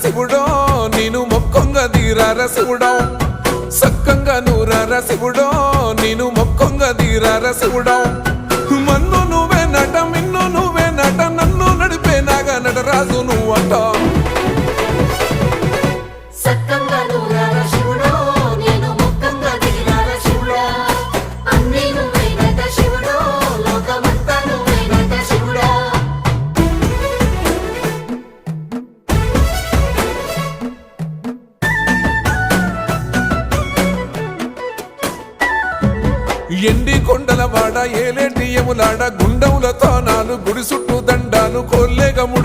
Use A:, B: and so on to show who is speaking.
A: శివుడో నేను మొక్కంగా తీరార శివుడో సక్కంగా నూరార శివుడో నేను మొక్కంగా తీరార శివుడో మన్ను నువ్వే నట మిన్ను నువ్వే నట నన్ను నడిపే నాగా నటరాజు నువ్వంట ఎండి కొండల వాడ ఏలేటి యములాడ గుండముల తానాలు గుడి చుట్టూ దండాలు కోల్లేగము